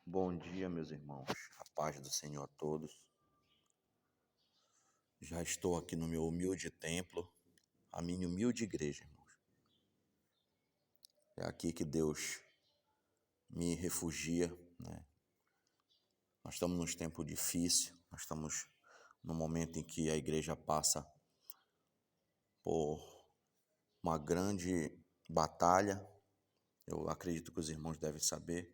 Bom dia, meus irmãos. A paz do Senhor a todos. Já estou aqui no meu humilde templo, a minha humilde igreja, irmãos. É aqui que Deus me refugia, né? Nós estamos num tempo difícil, nós estamos no momento em que a igreja passa por uma grande batalha. Eu acredito que os irmãos devem saber.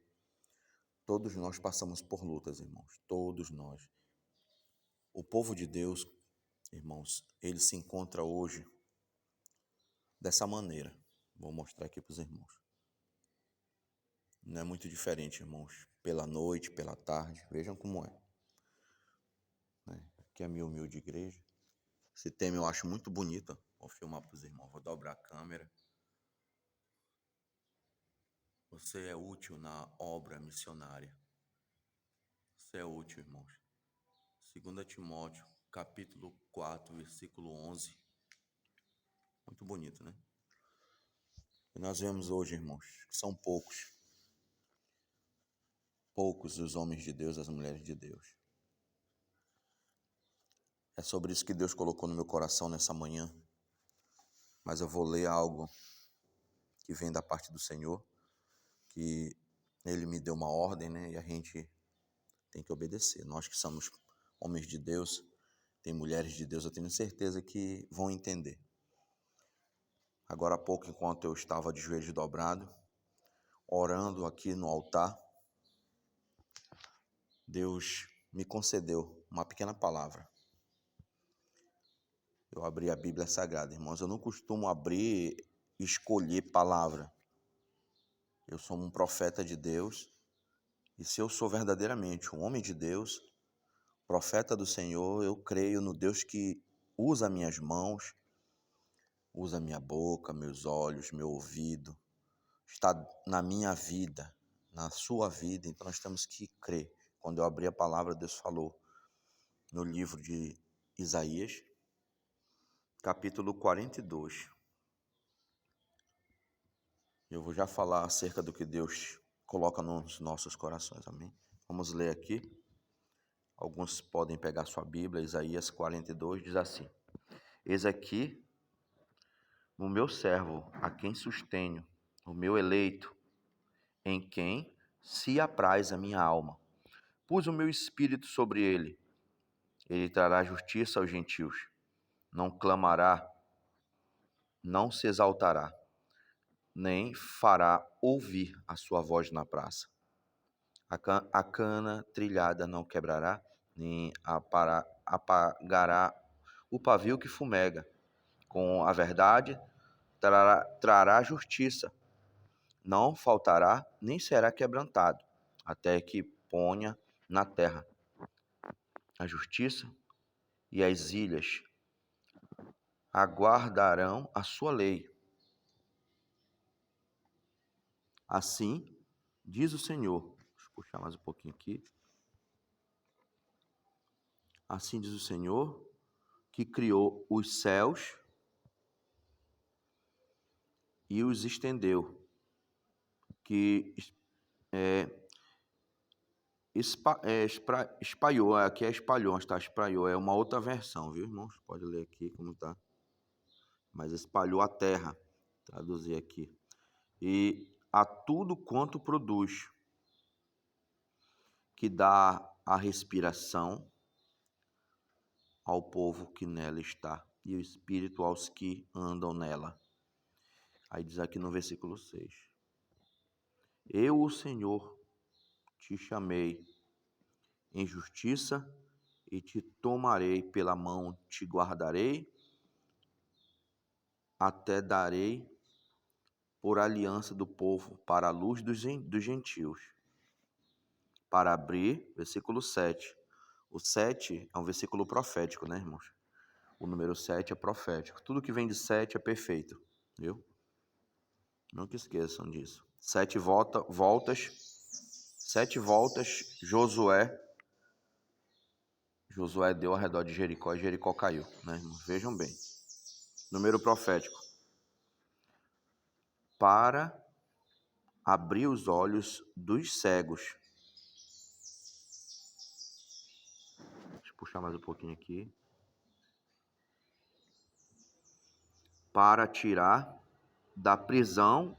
Todos nós passamos por lutas, irmãos. Todos nós. O povo de Deus, irmãos, ele se encontra hoje dessa maneira. Vou mostrar aqui para os irmãos. Não é muito diferente, irmãos. Pela noite, pela tarde. Vejam como é. Aqui é a minha humilde igreja. Esse tema eu acho muito bonito. Vou filmar para os irmãos. Vou dobrar a câmera. Você é útil na obra missionária. Você é útil, irmãos. 2 Timóteo, capítulo 4, versículo 11. Muito bonito, né? E nós vemos hoje, irmãos, que são poucos os homens de Deus, as mulheres de Deus. É sobre isso que Deus colocou no meu coração nessa manhã. Mas eu vou ler algo que vem da parte do Senhor, que Ele me deu uma ordem, né? E a gente tem que obedecer. Nós que somos homens de Deus, tem mulheres de Deus, eu tenho certeza que vão entender. Agora há pouco, enquanto eu estava de joelho dobrado, orando aqui no altar, Deus me concedeu uma pequena palavra. Eu abri a Bíblia Sagrada, irmãos. Eu não costumo abrir e escolher palavra. Eu sou um profeta de Deus. E se eu sou verdadeiramente um homem de Deus, profeta do Senhor, eu creio no Deus que usa minhas mãos, usa minha boca, meus olhos, meu ouvido. Está na minha vida, na sua vida. Então nós temos que crer. Quando eu abri a palavra, Deus falou no livro de Isaías, capítulo 42. Eu vou já falar acerca do que Deus coloca nos nossos corações, amém? Vamos ler aqui. Alguns podem pegar sua Bíblia, Isaías 42 diz assim: Eis aqui o meu servo, a quem sustenho, o meu eleito, em quem se apraz a minha alma. Pus o meu espírito sobre ele. Ele trará justiça aos gentios. Não clamará, não se exaltará, nem fará ouvir a sua voz na praça. A cana trilhada não quebrará, nem apagará o pavio que fumega. Com a verdade trará justiça. Não faltará, nem será quebrantado, até que ponha na terra a justiça, e as ilhas aguardarão a sua lei. Assim diz o Senhor. Deixa eu puxar mais um pouquinho aqui. Assim diz o Senhor, que criou os céus e os estendeu, que espalhou, aqui é espalhou, está espalhou, é uma outra versão, viu, irmãos? Pode ler aqui como está. Mas espalhou a terra, traduzir aqui. E a tudo quanto produz, que dá a respiração ao povo que nela está, e o espírito aos que andam nela. Aí diz aqui no versículo 6. Eu, o Senhor, te chamei em justiça e te tomarei pela mão, te guardarei, até darei por aliança do povo para a luz dos gentios. Para abrir, versículo 7. O 7 é um versículo profético, né, irmãos? O número 7 é profético. Tudo que vem de 7 é perfeito, viu? Nunca esqueçam disso. 7 voltas, Josué deu ao redor de Jericó e Jericó caiu, né, irmãos? Vejam bem. Número profético. Para abrir os olhos dos cegos puxar mais um pouquinho aqui. Para tirar da prisão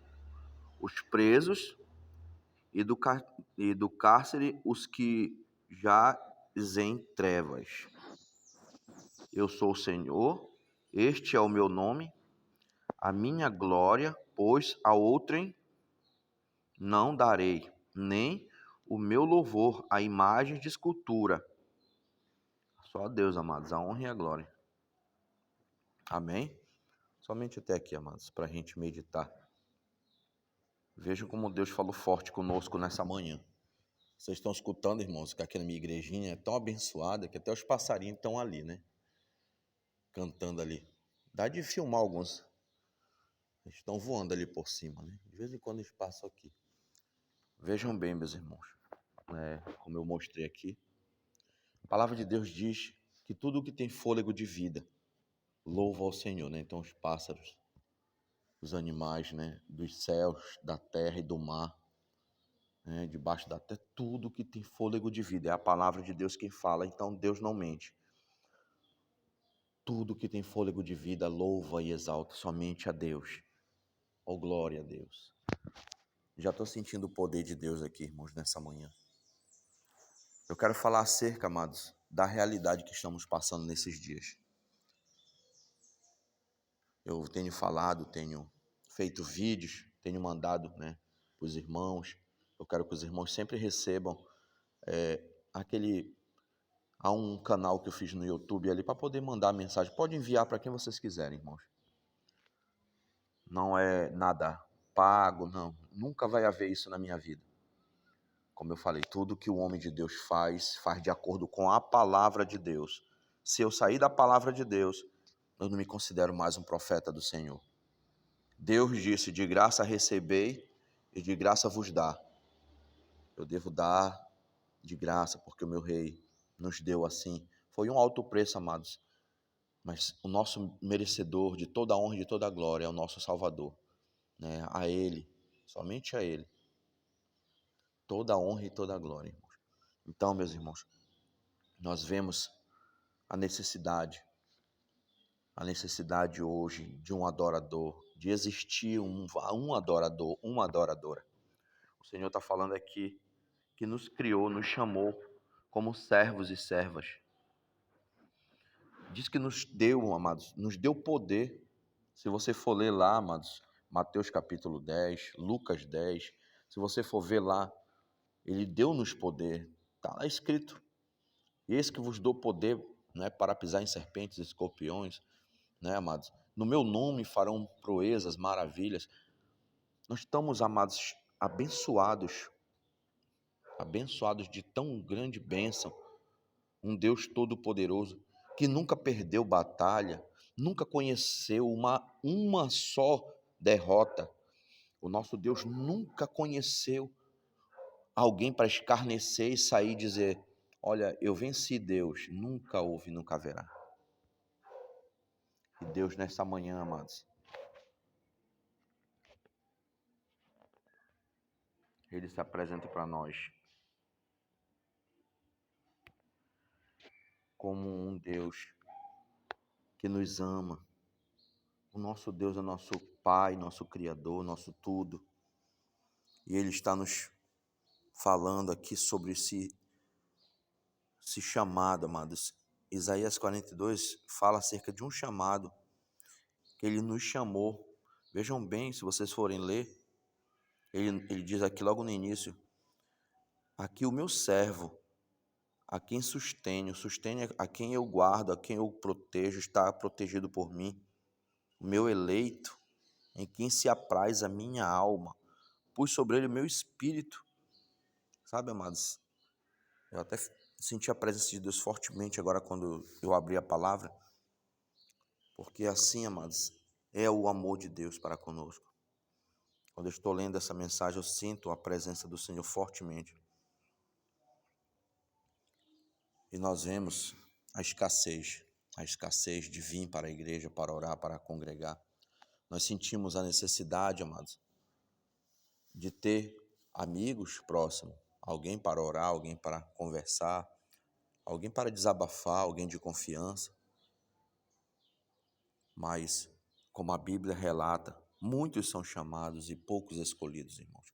os presos e do cárcere os que jazem em trevas. Eu sou o Senhor, este é o meu nome, a minha glória, pois a outrem não darei, nem o meu louvor a imagem de escultura. Só a Deus, amados, a honra e a glória. Amém? Somente até aqui, amados, para a gente meditar. Vejam como Deus falou forte conosco nessa manhã. Vocês estão escutando, irmãos, que aquela minha igrejinha é tão abençoada que até os passarinhos estão ali, né? Cantando ali. Dá de filmar alguns. Eles estão voando ali por cima, né? De vez em quando eles passam aqui. Vejam bem, meus irmãos. Como eu mostrei aqui. A palavra de Deus diz que tudo que tem fôlego de vida louva ao Senhor, né? Então os pássaros, os animais, né? Dos céus, da terra e do mar, né? Debaixo da terra, tudo que tem fôlego de vida. É a palavra de Deus quem fala, então Deus não mente. Tudo que tem fôlego de vida louva e exalta somente a Deus. Oh, glória a Deus. Já estou sentindo o poder de Deus aqui, irmãos, nessa manhã. Eu quero falar acerca, amados, da realidade que estamos passando nesses dias. Eu tenho falado, tenho feito vídeos, tenho mandado, né, para os irmãos. Eu quero que os irmãos sempre recebam há um canal que eu fiz no YouTube ali para poder mandar mensagem. Pode enviar para quem vocês quiserem, irmãos. Não é nada pago, não. Nunca vai haver isso na minha vida. Como eu falei, tudo que o homem de Deus faz de acordo com a palavra de Deus. Se eu sair da palavra de Deus, eu não me considero mais um profeta do Senhor. Deus disse, de graça recebei e de graça vos dá. Eu devo dar de graça, porque o meu rei nos deu assim. Foi um alto preço, amados. Mas o nosso merecedor de toda a honra e de toda a glória é o nosso Salvador. Né? A Ele, somente a Ele. Toda a honra e toda a glória, irmãos. Então, meus irmãos, nós vemos a necessidade hoje de um adorador, de existir um adorador, uma adoradora. O Senhor está falando aqui que nos criou, nos chamou como servos e servas. Diz que nos deu, amados, nos deu poder. Se você for ler lá, amados, Mateus capítulo 10, Lucas 10, se você for ver lá, Ele deu-nos poder. Está lá escrito. Eis que vos dou poder, né, para pisar em serpentes e escorpiões, né, amados? No meu nome farão proezas, maravilhas. Nós estamos, amados, abençoados de tão grande bênção. Um Deus todo-poderoso que nunca perdeu batalha, nunca conheceu uma só derrota. O nosso Deus nunca conheceu alguém para escarnecer e sair e dizer: olha, eu venci Deus. Nunca houve, nunca haverá. E Deus, nessa manhã, amados, Ele se apresenta para nós como um Deus que nos ama. O nosso Deus é nosso Pai, nosso Criador, nosso tudo. E Ele está nos falando aqui sobre esse chamado, amados. Isaías 42 fala acerca de um chamado que Ele nos chamou. Vejam bem, se vocês forem ler, ele diz aqui logo no início: aqui o meu servo, a quem sustenho a quem eu guardo, a quem eu protejo, está protegido por mim. O meu eleito, em quem se apraz a minha alma, pus sobre ele o meu espírito. Sabe, amados, eu até senti a presença de Deus fortemente agora quando eu abri a palavra, porque assim, amados, é o amor de Deus para conosco. Quando eu estou lendo essa mensagem, eu sinto a presença do Senhor fortemente. E nós vemos a escassez de vir para a igreja, para orar, para congregar. Nós sentimos a necessidade, amados, de ter amigos próximos, alguém para orar, alguém para conversar, alguém para desabafar, alguém de confiança. Mas, como a Bíblia relata, muitos são chamados e poucos escolhidos, irmãos.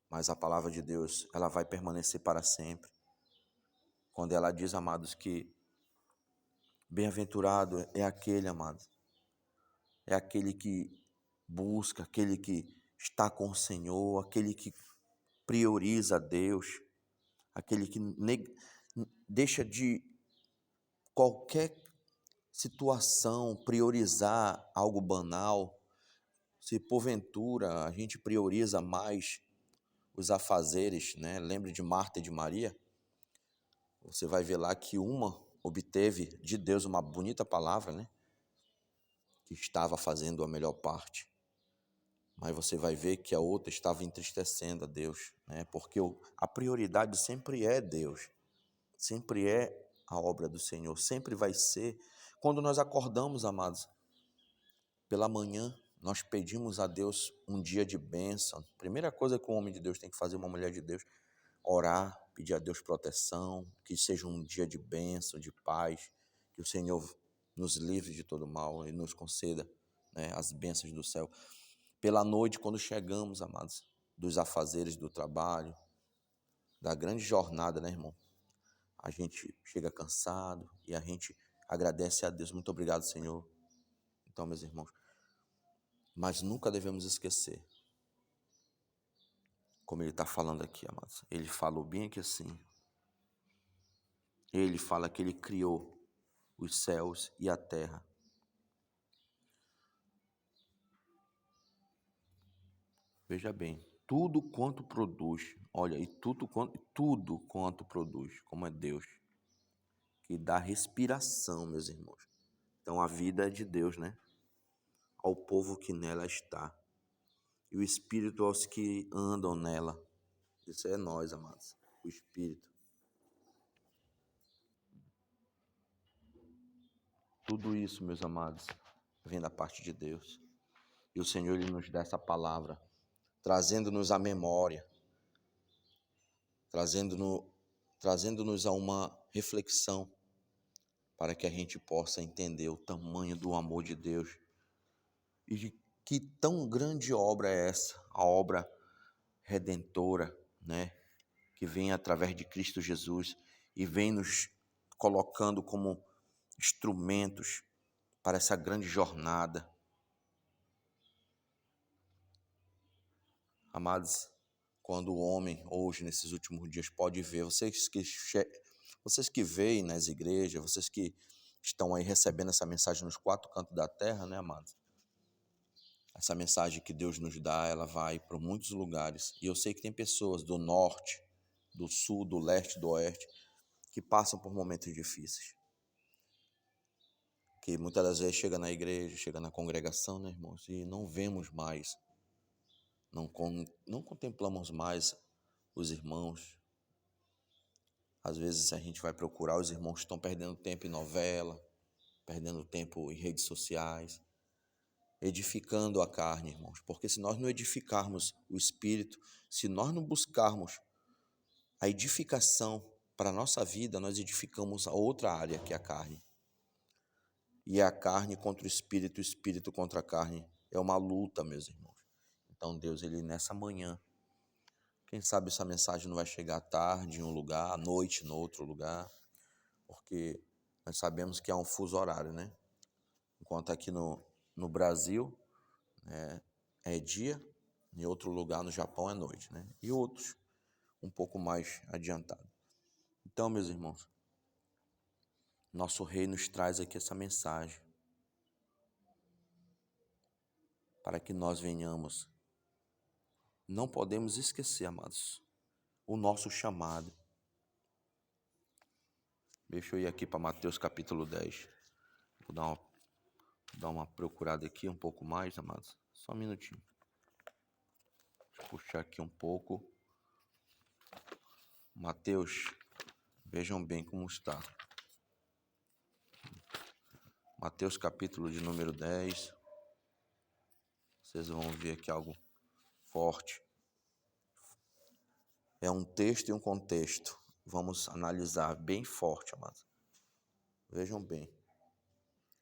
Mas a palavra de Deus, ela vai permanecer para sempre. Quando ela diz, amados, que bem-aventurado é aquele, amados, é aquele que busca, aquele que está com o Senhor, aquele que prioriza a Deus, aquele que deixa de qualquer situação priorizar algo banal. Se porventura a gente prioriza mais os afazeres, né? Lembre de Marta e de Maria. Você vai ver lá que uma obteve de Deus uma bonita palavra, né? Que estava fazendo a melhor parte. Mas você vai ver que a outra estava entristecendo a Deus, né? Porque a prioridade sempre é Deus. Sempre é a obra do Senhor. Sempre vai ser. Quando nós acordamos, amados, pela manhã, nós pedimos a Deus um dia de bênção. Primeira coisa que um homem de Deus tem que fazer, uma mulher de Deus, orar, pedir a Deus proteção, que seja um dia de bênção, de paz, que o Senhor nos livre de todo mal e nos conceda, né, as bênçãos do céu. Pela noite, quando chegamos, amados, dos afazeres do trabalho, da grande jornada, né, irmão? A gente chega cansado e a gente agradece a Deus. Muito obrigado, Senhor. Então, meus irmãos, mas nunca devemos esquecer, como ele está falando aqui, amados. Ele falou bem aqui assim. Ele fala que ele criou os céus e a terra. Veja bem, tudo quanto produz, olha, e tudo quanto produz, como é Deus, que dá respiração, meus irmãos. Então a vida é de Deus, né? Ao povo que nela está, e o Espírito aos que andam nela. Isso é nós, amados, o Espírito. Tudo isso, meus amados, vem da parte de Deus. E o Senhor, Ele nos dá essa palavra, trazendo-nos à memória, trazendo-nos a uma reflexão, para que a gente possa entender o tamanho do amor de Deus. E de que tão grande obra é essa, a obra redentora, né? Que vem através de Cristo Jesus e vem nos colocando como instrumentos para essa grande jornada. Amados, quando o homem hoje, nesses últimos dias, pode ver, vocês que veem nas igrejas, vocês que estão aí recebendo essa mensagem nos quatro cantos da terra, né, amados? Essa mensagem que Deus nos dá, ela vai para muitos lugares. E eu sei que tem pessoas do norte, do sul, do leste, do oeste, que passam por momentos difíceis. Que muitas das vezes chega na igreja, chega na congregação, né, irmãos? E não vemos mais, não contemplamos mais os irmãos. Às vezes a gente vai procurar, os irmãos estão perdendo tempo em novela, perdendo tempo em redes sociais, edificando a carne, irmãos. Porque se nós não edificarmos o espírito, se nós não buscarmos a edificação para a nossa vida, nós edificamos a outra área, que é a carne. E é a carne contra o espírito contra a carne. É uma luta, meus irmãos. Então Deus, Ele nessa manhã, quem sabe essa mensagem não vai chegar à tarde em um lugar, à noite em outro lugar, porque nós sabemos que há um fuso horário, né? Enquanto aqui no Brasil é dia, em outro lugar no Japão é noite, né? E outros um pouco mais adiantado. Então, meus irmãos, nosso Rei nos traz aqui essa mensagem para que nós venhamos. Não podemos esquecer, amados, o nosso chamado. Deixa eu ir aqui para Mateus capítulo 10. Vou dar uma procurada aqui um pouco mais, amados. Só um minutinho. Deixa eu puxar aqui um pouco. Mateus, vejam bem como está. Mateus capítulo de número 10. Vocês vão ver aqui algo forte. É um texto e um contexto. vamos analisar bem forte, amados. Vejam bem.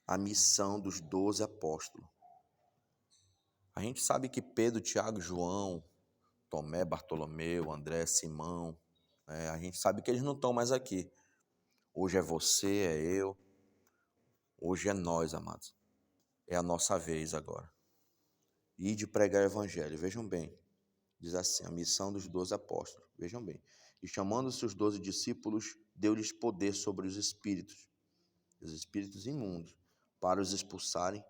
A missão dos 12 apóstolos. A gente sabe que Pedro, Tiago, João, Tomé, Bartolomeu, André, Simão, a gente sabe que eles não estão mais aqui. Hoje é você, é eu. Hoje é nós, amados. É a nossa vez agora. E de pregar o evangelho. Vejam bem. Diz assim, a missão dos 12 apóstolos. Vejam bem. E chamando-se os 12 discípulos, deu-lhes poder sobre os espíritos imundos, para os expulsarem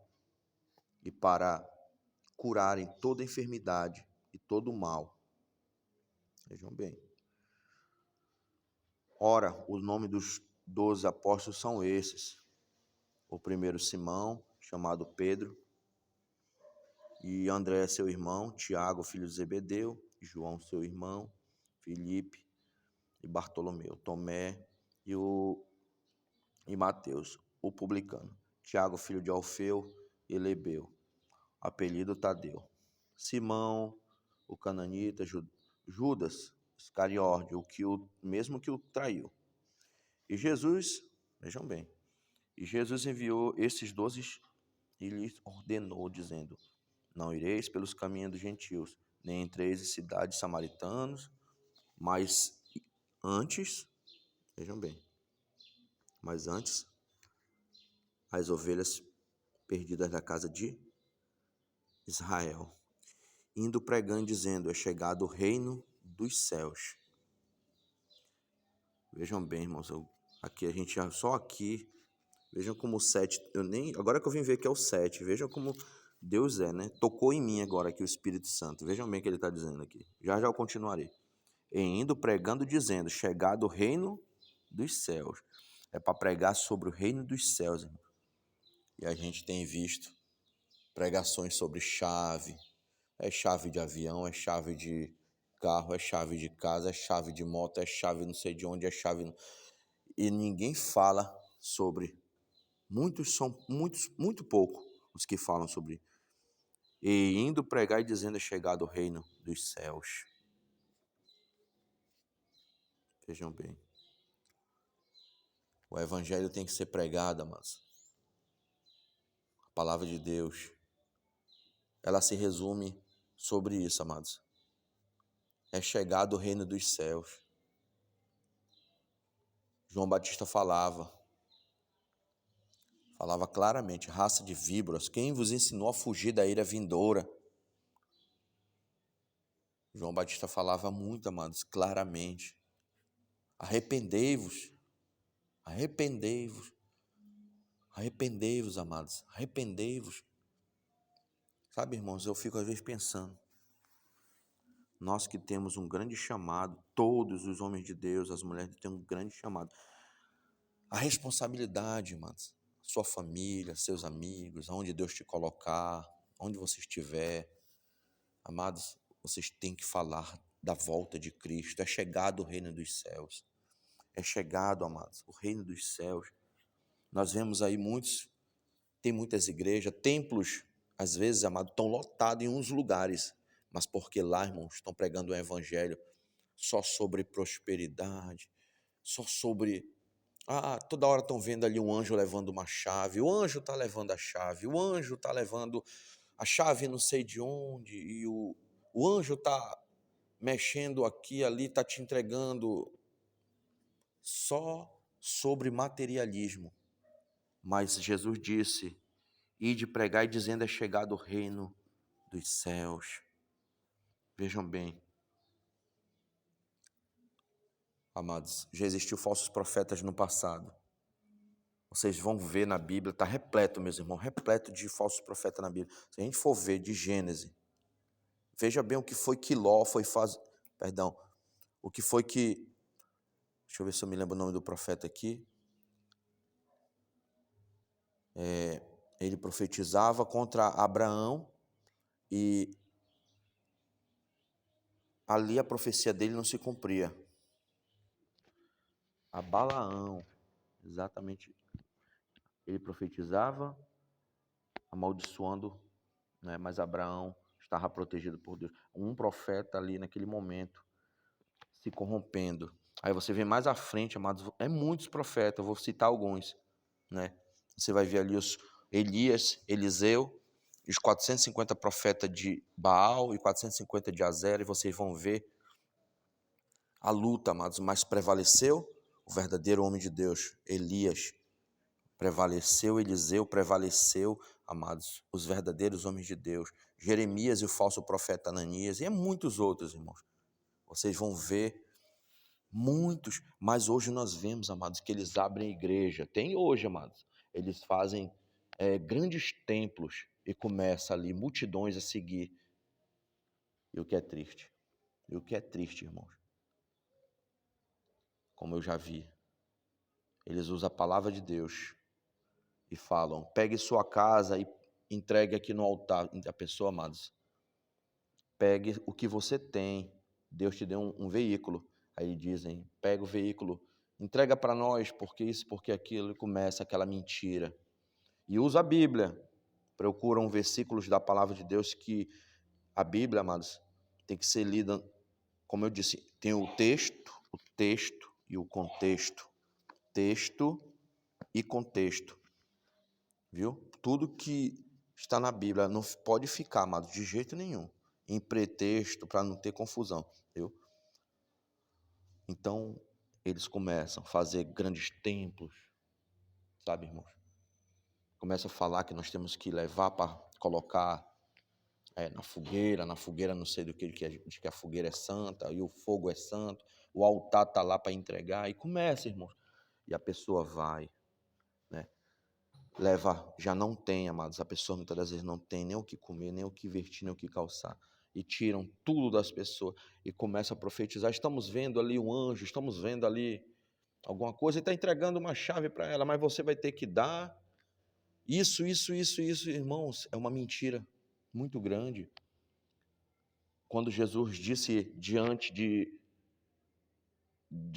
e para curarem toda enfermidade e todo mal. Vejam bem. Ora, o nome dos 12 apóstolos são esses. O primeiro, Simão, chamado Pedro, e André, seu irmão, Tiago, filho de Zebedeu, João, seu irmão, Filipe e Bartolomeu, Tomé e Mateus, o publicano, Tiago, filho de Alfeu e Lebeu, apelido Tadeu, Simão, o cananita, Judas Iscariote, mesmo que o traiu. E Jesus, vejam bem, e Jesus enviou esses 12 e lhes ordenou, dizendo: não ireis pelos caminhos dos gentios, nem entreis em cidades samaritanos, mas antes, vejam bem, mas antes, as ovelhas perdidas da casa de Israel, indo pregando, dizendo: é chegado o reino dos céus. Vejam bem, irmãos, aqui a gente só aqui, vejam como o 7, agora que eu vim ver que é o 7, vejam como Deus é, né? Tocou em mim agora aqui o Espírito Santo. Vejam bem o que ele está dizendo aqui. Já eu continuarei. E indo pregando, dizendo: chegado o reino dos céus. É para pregar sobre o reino dos céus, irmão. E a gente tem visto pregações sobre chave. É chave de avião, é chave de carro, é chave de casa, é chave de moto, é chave não sei de onde, é chave... E ninguém fala sobre... Muito pouco os que falam sobre... E indo pregar e dizendo: é chegado o reino dos céus. Vejam bem. O evangelho tem que ser pregado, amados. A palavra de Deus, ela se resume sobre isso, amados. É chegado o reino dos céus. João Batista falava claramente: raça de víboras, quem vos ensinou a fugir da ira vindoura? João Batista falava muito, amados, claramente. Arrependei-vos, arrependei-vos, arrependei-vos, amados, arrependei-vos. Sabe, irmãos, eu fico às vezes pensando, nós que temos um grande chamado, todos os homens de Deus, as mulheres têm um grande chamado. A responsabilidade, irmãos, sua família, seus amigos, aonde Deus te colocar, onde você estiver, amados, vocês têm que falar da volta de Cristo. É chegado o reino dos céus. É chegado, amados, o reino dos céus. Nós vemos aí tem muitas igrejas, templos, às vezes, amado, estão lotados em uns lugares, mas porque lá, irmãos, estão pregando o evangelho só sobre prosperidade, só sobre... toda hora estão vendo ali um anjo levando uma chave, o anjo está levando a chave, o anjo está levando a chave não sei de onde, e o anjo está mexendo aqui, ali, está te entregando, só sobre materialismo. Mas Jesus disse: ide pregar e dizendo: é chegado o reino dos céus. Vejam bem, amados, já existiu falsos profetas no passado. Vocês vão ver na Bíblia, está repleto, meus irmãos, repleto de falsos profetas na Bíblia. Se a gente for ver de Gênesis, veja bem o que foi que Ló foi fazer. Perdão, o que foi que... Deixa eu ver se eu me lembro o nome do profeta aqui. Ele profetizava contra Abraão e ali a profecia dele não se cumpria. A Balaão, exatamente. Ele profetizava, amaldiçoando, né? Mas Abraão estava protegido por Deus. Um profeta ali naquele momento se corrompendo. Aí você vê mais à frente, amados, muitos profetas, eu vou citar alguns, né? Você vai ver ali os Elias, Eliseu, os 450 profetas de Baal e 450 de Azera, e vocês vão ver a luta, amados, mas prevaleceu o verdadeiro homem de Deus, Elias. Prevaleceu Eliseu, prevaleceu, amados, os verdadeiros homens de Deus. Jeremias e o falso profeta Ananias, e muitos outros, irmãos. Vocês vão ver muitos, mas hoje nós vemos, amados, que eles abrem igreja. Tem hoje, amados, eles fazem grandes templos e começa ali multidões a seguir. E o que é triste? Irmãos, como eu já vi, eles usam a palavra de Deus e falam, pegue sua casa e entregue aqui no altar. A pessoa, amados, pegue o que você tem. Deus te deu um veículo. Aí dizem, pega o veículo, entrega para nós, porque isso, porque aquilo, e começa aquela mentira. E usa a Bíblia. Procuram versículos da palavra de Deus, que a Bíblia, amados, tem que ser lida, como eu disse, tem o texto e o contexto. Texto e contexto. Viu? Tudo que está na Bíblia não pode ficar, amado, de jeito nenhum, em pretexto, para não ter confusão, viu? Então, eles começam a fazer grandes templos, sabe, irmãos? Começam a falar que nós temos que levar para colocar na fogueira não sei do que, de que a fogueira é santa, e o fogo é santo, o altar está lá para entregar, e começa, irmãos, e a pessoa vai, né? Leva, já não tem, amados, a pessoa muitas das vezes não tem nem o que comer, nem o que vestir, nem o que calçar, e tiram tudo das pessoas, e começa a profetizar, estamos vendo ali um anjo, estamos vendo ali alguma coisa, e está entregando uma chave para ela, mas você vai ter que dar, isso, irmãos, é uma mentira muito grande. Quando Jesus disse diante de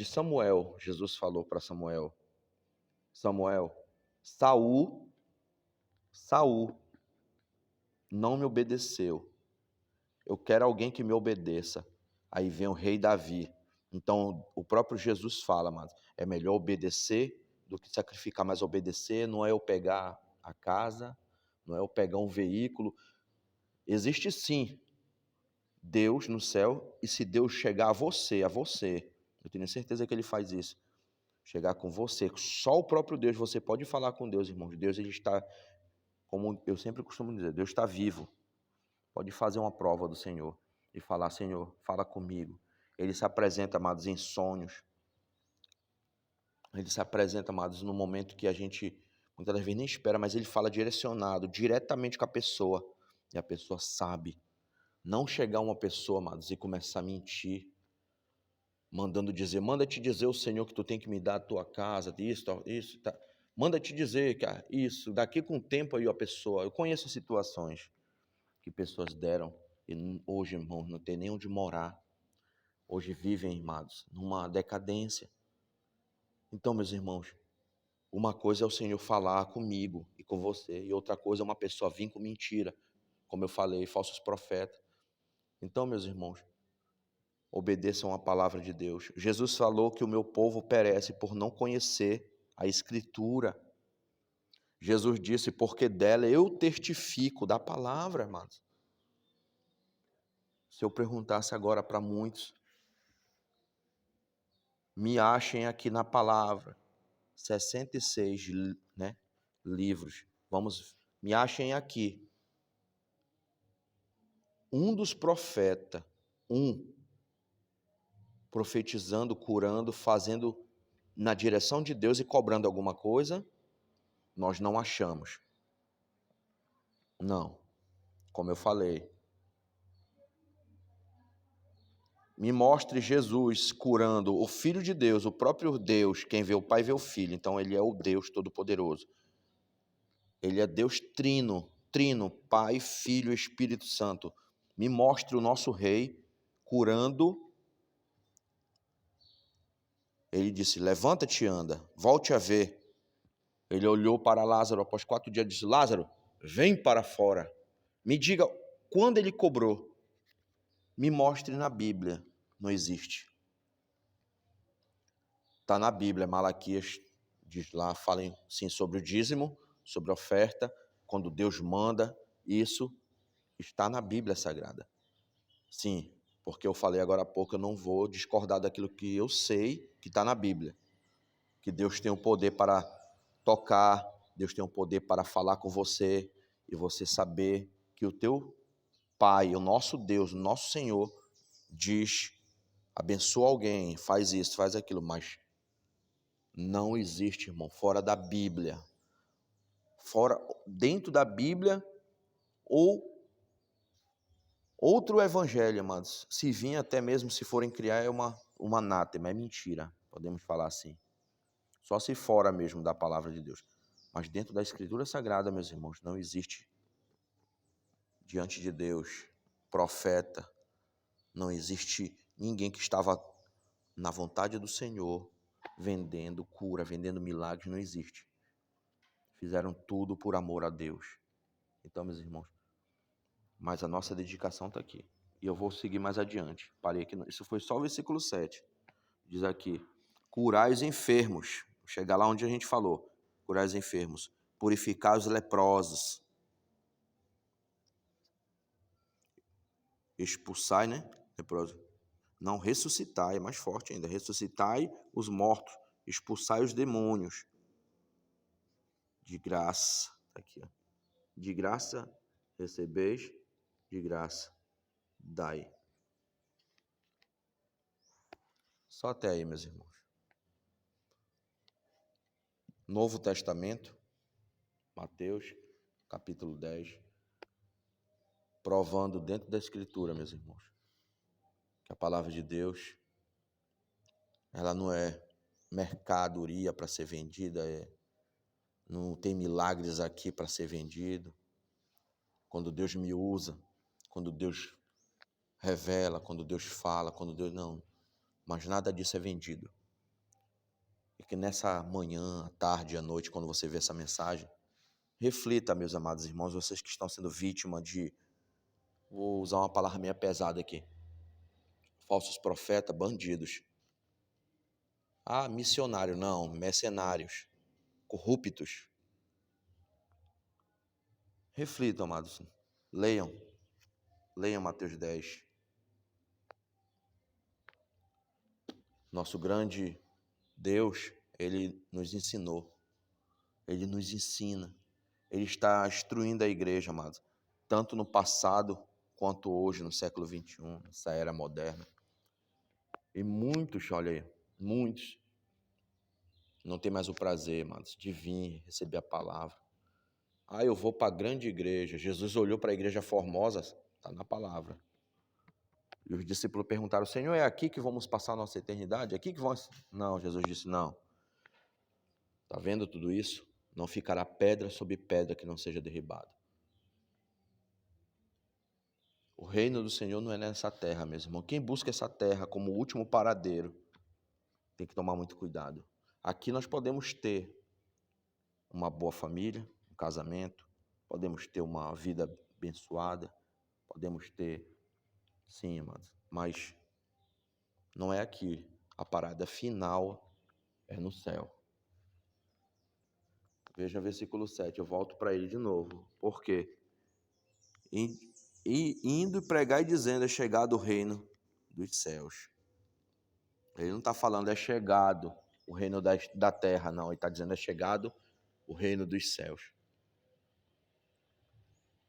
Samuel, Jesus falou para Samuel, Saul não me obedeceu. Eu quero alguém que me obedeça. Aí vem o rei Davi. Então, o próprio Jesus fala, mas é melhor obedecer do que sacrificar. Mas obedecer não é eu pegar a casa, não é eu pegar um veículo. Existe sim Deus no céu, e se Deus chegar a você, eu tenho certeza que Ele faz isso, chegar com você, só o próprio Deus, você pode falar com Deus, irmãos. Deus, Ele está, como eu sempre costumo dizer, Deus está vivo. Pode fazer uma prova do Senhor e falar, Senhor, fala comigo. Ele se apresenta, amados, em sonhos. Ele se apresenta, amados, no momento que a gente muitas vezes nem espera, mas Ele fala direcionado, diretamente com a pessoa. E a pessoa sabe. Não chegar uma pessoa, amados, e começar a mentir, manda te dizer o Senhor que tu tem que me dar a tua casa, isso, tá. Manda te dizer que isso, daqui com o tempo aí a pessoa, eu conheço situações que pessoas deram, e hoje, irmãos, não tem nem onde morar. Hoje vivem, irmãos, numa decadência. Então, meus irmãos, uma coisa é o Senhor falar comigo e com você, e outra coisa é uma pessoa vir com mentira, como eu falei, falsos profetas. Então, meus irmãos, obedeçam a palavra de Deus. Jesus falou que o meu povo perece por não conhecer a Escritura. Jesus disse, porque dela eu testifico da palavra, amados. Se eu perguntasse agora para muitos, me achem aqui na palavra, 66, né, livros, me achem aqui. Um dos profetas, profetizando, curando, fazendo na direção de Deus e cobrando alguma coisa, nós não achamos. Não, como eu falei. Me mostre Jesus curando o Filho de Deus, o próprio Deus, quem vê o Pai vê o Filho, então Ele é o Deus Todo-Poderoso. Ele é Deus trino, Pai, Filho e Espírito Santo. Me mostre o nosso Rei curando. Ele disse, levanta-te e anda, volte a ver. Ele olhou para Lázaro após 4 dias e disse, Lázaro, vem para fora. Me diga quando ele cobrou. Me mostre na Bíblia. Não existe. Está na Bíblia, Malaquias diz lá, fala sim sobre o dízimo, sobre a oferta, quando Deus manda, isso está na Bíblia Sagrada. Sim, porque eu falei agora há pouco, eu não vou discordar daquilo que eu sei que está na Bíblia. Que Deus tem o poder para tocar, Deus tem o poder para falar com você, e você saber que o teu Pai, o nosso Deus, o nosso Senhor, diz, abençoa alguém, faz isso, faz aquilo, mas não existe, irmão, fora da Bíblia, dentro da Bíblia, ou outro evangelho, amados. Se vir, até mesmo se forem criar, é uma anátema, é mentira, podemos falar assim. Só se fora mesmo da palavra de Deus. Mas dentro da Escritura Sagrada, meus irmãos, não existe diante de Deus profeta, não existe ninguém que estava na vontade do Senhor vendendo cura, vendendo milagres, não existe. Fizeram tudo por amor a Deus. Então, meus irmãos, mas a nossa dedicação está aqui. E eu vou seguir mais adiante. Parei aqui, isso foi só o versículo 7. Diz aqui, curai os enfermos. Chegar lá onde a gente falou. Curai os enfermos. Purificai os leprosos. Expulsai, né? Leproso. Não, ressuscitai, é mais forte ainda. Ressuscitai os mortos. Expulsai os demônios. De graça. Tá aqui, ó. De graça recebeis, de graça dai. Só até aí, meus irmãos. Novo Testamento, Mateus, capítulo 10, provando dentro da Escritura, meus irmãos, que a palavra de Deus, ela não é mercadoria para ser vendida, não tem milagres aqui para ser vendido. Quando Deus me usa, quando Deus revela, quando Deus fala, quando Deus não, mas nada disso é vendido. E que nessa manhã, à tarde, à noite, quando você vê essa mensagem, reflita, meus amados irmãos, vocês que estão sendo vítima de, vou usar uma palavra meio pesada aqui, falsos profetas, bandidos. Ah, missionário, não, mercenários, corruptos. Reflitam, amados, leiam Mateus 10. Nosso grande Deus, Ele nos ensinou, Ele nos ensina, Ele está instruindo a igreja, amados, tanto no passado quanto hoje, no século 21, nessa era moderna. E muitos, olha aí, muitos não tem mais o prazer, amados, de vir receber a palavra. Ah, eu vou para a grande igreja. Jesus olhou para a igreja formosa, está na palavra. E os discípulos perguntaram, Senhor, é aqui que vamos passar a nossa eternidade? É aqui que vamos... Não, Jesus disse, não. Está vendo tudo isso? Não ficará pedra sobre pedra que não seja derribada. O reino do Senhor não é nessa terra, meu irmão. Quem busca essa terra como último paradeiro, tem que tomar muito cuidado. Aqui nós podemos ter uma boa família, um casamento, podemos ter uma vida abençoada, podemos ter, sim, amados, mas não é aqui. A parada final é no céu. Veja o versículo 7, eu volto para ele de novo. Por quê? Indo e pregar e dizendo, é chegado o reino dos céus. Ele não está falando é chegado o reino da terra, não. Ele está dizendo é chegado o reino dos céus.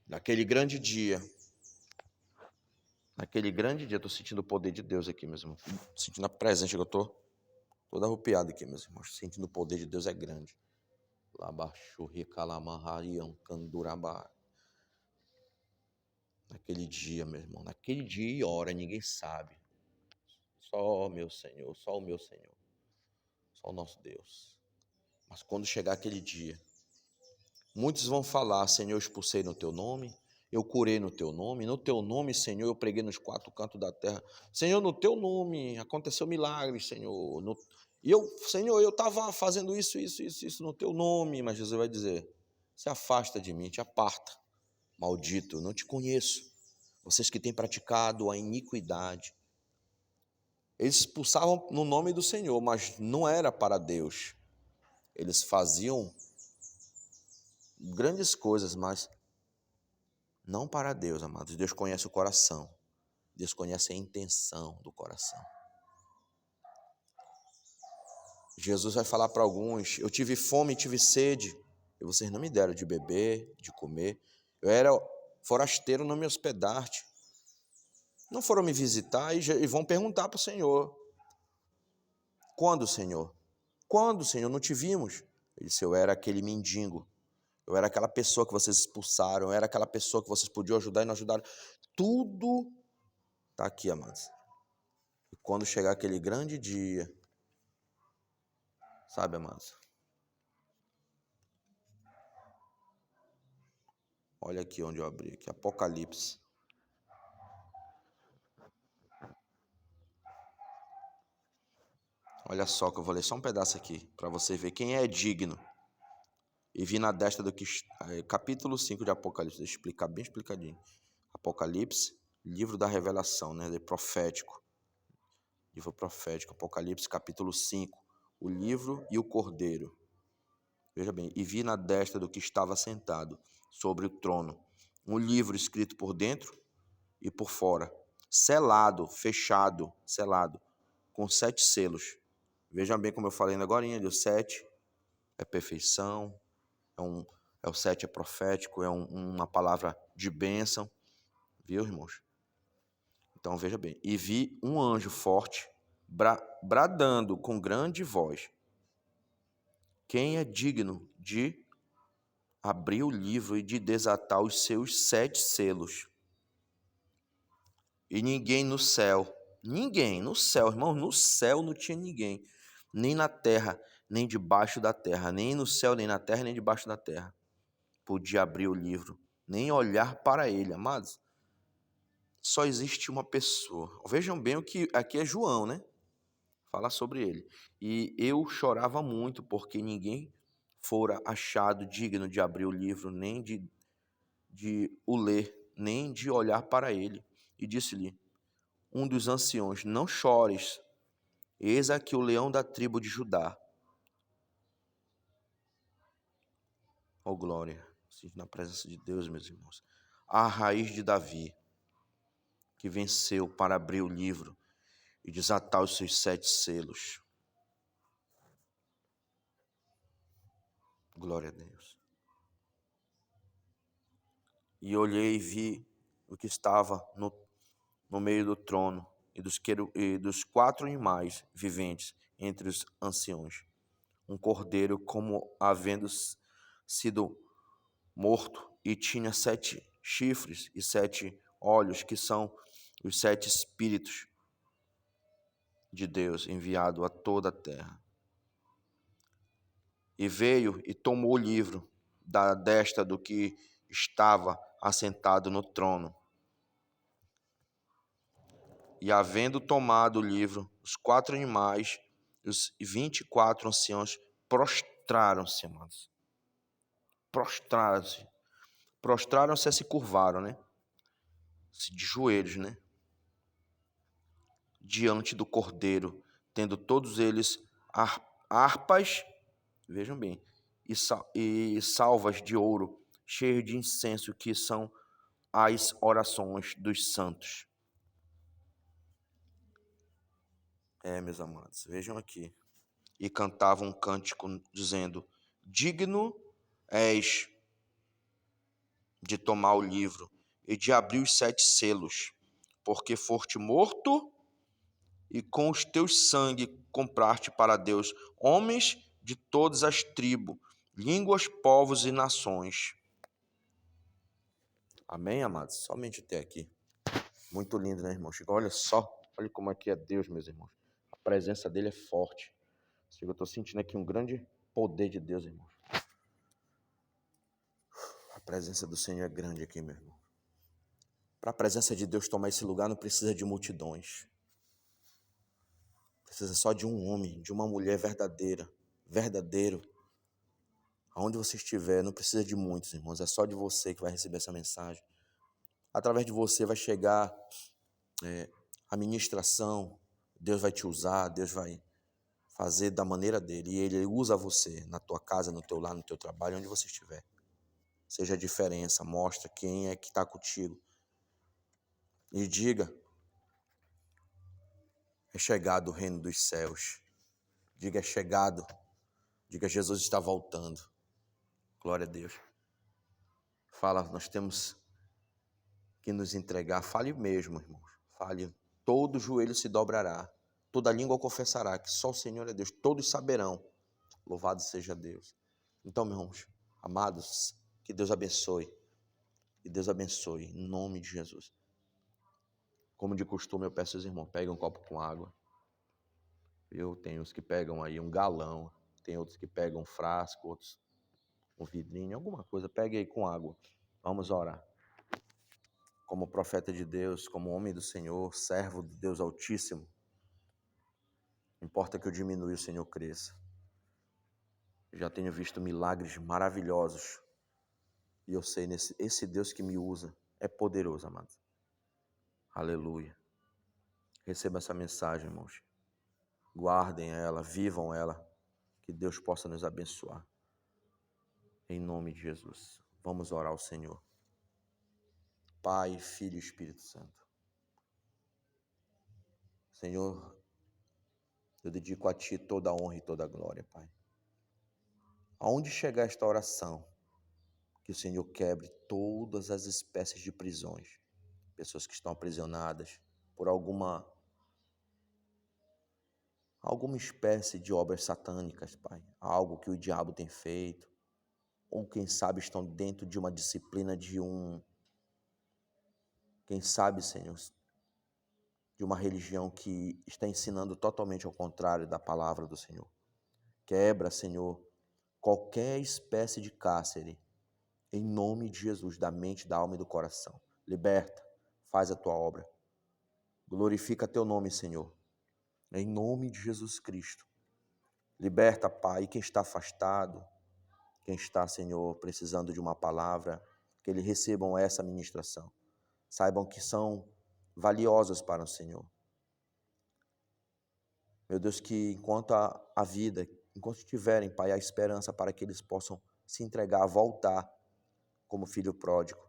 Naquele grande dia, estou sentindo o poder de Deus aqui, meus irmãos. Sentindo a presença, eu estou todo arrupiado aqui, meus irmãos. Sentindo o poder de Deus é grande. Naquele dia, meu irmão, naquele dia e hora, ninguém sabe. Só meu Senhor, só o meu Senhor. Só o nosso Deus. Mas quando chegar aquele dia, muitos vão falar, Senhor, eu expulsei no teu nome, eu curei no teu nome, Senhor, eu preguei nos 4 cantos da terra. Senhor, no teu nome aconteceu milagre, Senhor. Senhor, eu estava fazendo isso no teu nome. Mas Jesus vai dizer, se afasta de mim, te aparta, maldito, eu não te conheço. Vocês que têm praticado a iniquidade. Eles expulsavam no nome do Senhor, mas não era para Deus. Eles faziam grandes coisas, mas não para Deus, amados. Deus conhece o coração. Deus conhece a intenção do coração. Jesus vai falar para alguns: eu tive fome e tive sede, e vocês não me deram de beber, de comer. Eu era forasteiro, não me hospedaste. Não foram me visitar e vão perguntar para o Senhor: quando, Senhor? Quando, Senhor? Não te vimos. Ele disse: eu era aquele mendigo. Eu era aquela pessoa que vocês expulsaram. Eu era aquela pessoa que vocês podiam ajudar e não ajudaram. Tudo está aqui, amados. E quando chegar aquele grande dia, sabe, amados? Olha aqui onde eu abri, aqui, Apocalipse. Olha só que eu vou ler só um pedaço aqui, para você ver quem é digno. E vi na destra do que... capítulo 5 de Apocalipse, deixa eu explicar bem explicadinho. Apocalipse, livro da revelação, né? Profético. Livro profético, Apocalipse, capítulo 5. O livro e o cordeiro. Veja bem, e vi na destra do que estava sentado sobre o trono um livro escrito por dentro e por fora, selado, fechado, selado, com 7 selos. Vejam bem como eu falei agora, o 7 é perfeição, o 7 é profético, é uma palavra de bênção, viu, irmãos? Então veja bem, e vi um anjo forte bradando com grande voz: quem é digno de abrir o livro e de desatar os seus 7 selos? E ninguém no céu, irmão, no céu não tinha ninguém, nem na terra, nem debaixo da terra, nem no céu, nem na terra, nem debaixo da terra, podia abrir o livro, nem olhar para ele, amados. Só existe uma pessoa. Vejam bem o que aqui é João, né? Fala sobre ele. E eu chorava muito porque ninguém fora achado digno de abrir o livro, nem de o ler, nem de olhar para ele. E disse-lhe um dos anciões: não chores, eis aqui o leão da tribo de Judá. Oh glória, na presença de Deus, meus irmãos. A raiz de Davi, que venceu para abrir o livro e desatar os seus 7 selos. Glória a Deus. E olhei e vi o que estava no meio do trono e dos 4 animais viventes entre os anciões. Um cordeiro como havendo sido morto, e tinha 7 chifres e 7 olhos, que são os 7 espíritos de Deus enviado a toda a terra. E veio e tomou o livro da destra do que estava assentado no trono. E havendo tomado o livro, os 4 animais e os 24 anciãos prostraram-se, amados. Prostraram-se. Prostraram-se e se curvaram, né? De joelhos, né? Diante do cordeiro, tendo todos eles harpas, vejam bem, e salvas de ouro, cheias de incenso, que são as orações dos santos. Meus amados, vejam aqui. E cantavam um cântico dizendo: digno és de tomar o livro e de abrir os 7 selos, porque foste morto e com os teus sangue compraste para Deus homens de todas as tribos, línguas, povos e nações. Amém, amados? Somente até aqui. Muito lindo, né, irmãos? Olha só, olha como aqui é Deus, meus irmãos. A presença dele é forte. Eu estou sentindo aqui um grande poder de Deus, irmãos. A presença do Senhor é grande aqui, meu irmão. Para a presença de Deus tomar esse lugar, não precisa de multidões. Precisa só de um homem, de uma mulher verdadeiro. Aonde você estiver, não precisa de muitos, irmãos. É só de você que vai receber essa mensagem. Através de você vai chegar a ministração, Deus vai te usar, Deus vai fazer da maneira dele. E ele usa você na tua casa, no teu lar, no teu trabalho, onde você estiver. Seja a diferença, mostra quem é que está contigo. E diga, é chegado o reino dos céus. Diga, é chegado. Diga, Jesus está voltando. Glória a Deus. Fala, nós temos que nos entregar. Fale mesmo, irmãos. Fale, todo joelho se dobrará. Toda língua confessará que só o Senhor é Deus. Todos saberão. Louvado seja Deus. Então, meus irmãos, amados, que Deus abençoe. Que Deus abençoe, em nome de Jesus. Como de costume, eu peço aos irmãos, peguem um copo com água. Eu tenho os que pegam aí um galão, tem outros que pegam um frasco, outros um vidrinho, alguma coisa. Pegue aí com água. Vamos orar. Como profeta de Deus, como homem do Senhor, servo de Deus Altíssimo, importa que eu diminua e o Senhor cresça. Eu já tenho visto milagres maravilhosos e eu sei, esse Deus que me usa é poderoso, amados. Aleluia. Receba essa mensagem, irmãos. Guardem ela, vivam ela, que Deus possa nos abençoar. Em nome de Jesus. Vamos orar ao Senhor. Pai, Filho e Espírito Santo. Senhor, eu dedico a Ti toda a honra e toda a glória, Pai. Aonde chegar esta oração, que o Senhor quebre todas as espécies de prisões. Pessoas que estão aprisionadas por alguma espécie de obras satânicas, Pai. Algo que o diabo tem feito. Ou quem sabe estão dentro de uma disciplina quem sabe, Senhor, de uma religião que está ensinando totalmente ao contrário da palavra do Senhor. Quebra, Senhor, qualquer espécie de cárcere, em nome de Jesus, da mente, da alma e do coração. Liberta, faz a tua obra. Glorifica teu nome, Senhor, em nome de Jesus Cristo. Liberta, Pai, quem está afastado, quem está, Senhor, precisando de uma palavra, que eles recebam essa ministração. Saibam que são valiosos para o Senhor. Meu Deus, que enquanto a vida, enquanto tiverem, Pai, a esperança para que eles possam se entregar, voltar como filho pródigo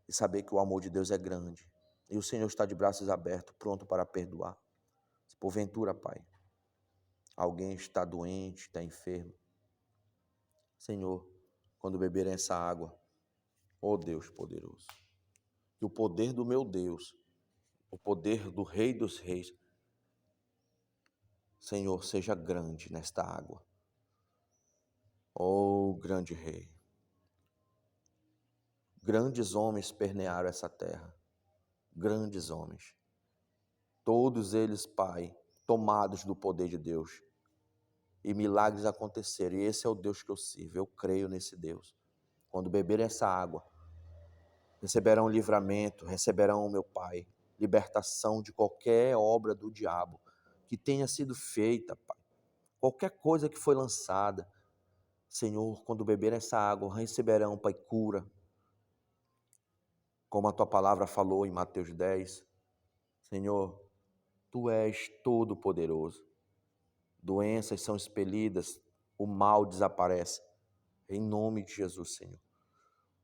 e saber que o amor de Deus é grande e o Senhor está de braços abertos, pronto para perdoar. Se porventura, Pai, alguém está doente, está enfermo, Senhor, quando beberem essa água, ó Deus poderoso, que o poder do meu Deus, o poder do Rei dos Reis, Senhor, seja grande nesta água. Ó grande Rei. Grandes homens permearam essa terra. Grandes homens. Todos eles, Pai, tomados do poder de Deus. E milagres aconteceram. E esse é o Deus que eu sirvo. Eu creio nesse Deus. Quando beberem essa água, receberão livramento, receberão, meu Pai, libertação de qualquer obra do diabo que tenha sido feita, Pai. Qualquer coisa que foi lançada, Senhor, quando beberem essa água, receberão, Pai, cura. Como a Tua palavra falou em Mateus 10, Senhor, Tu és todo-poderoso. Doenças são expelidas, o mal desaparece. Em nome de Jesus, Senhor.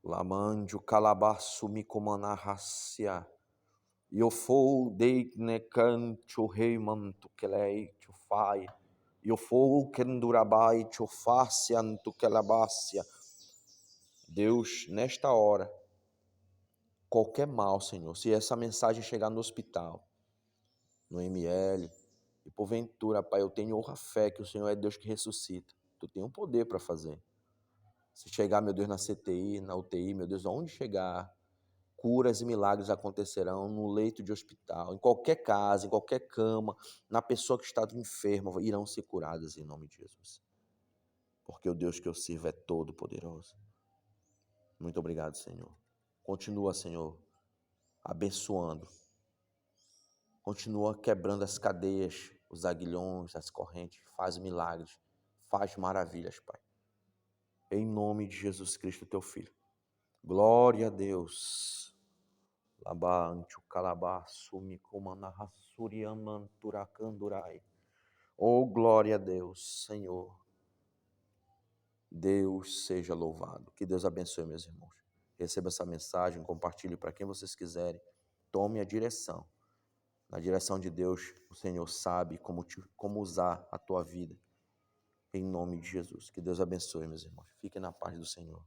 Lamandio calabaço me comanarracia. Iofou deignecancho reimanto kelei chufai. Iofou kendurabai chufacianto kelabácia. Deus, nesta hora, qualquer mal, Senhor, se essa mensagem chegar no hospital, no ML, e porventura, Pai, eu tenho honra fé que o Senhor é Deus que ressuscita. Tu tem um poder para fazer. Se chegar, meu Deus, na CTI, na UTI, meu Deus, aonde chegar, curas e milagres acontecerão no leito de hospital, em qualquer casa, em qualquer cama, na pessoa que está enferma, irão ser curadas em nome de Jesus. Porque o Deus que eu sirvo é todo poderoso. Muito obrigado, Senhor. Continua, Senhor, abençoando. Continua quebrando as cadeias, os aguilhões, as correntes. Faz milagres, faz maravilhas, Pai. Em nome de Jesus Cristo, teu Filho. Glória a Deus. Labancho calabá, sumi comana rassuriamanturacandurai. Oh, glória a Deus, Senhor. Deus seja louvado. Que Deus abençoe, meus irmãos. Receba essa mensagem, compartilhe para quem vocês quiserem. Tome a direção. Na direção de Deus, o Senhor sabe como usar a tua vida. Em nome de Jesus. Que Deus abençoe, meus irmãos. Fiquem na paz do Senhor.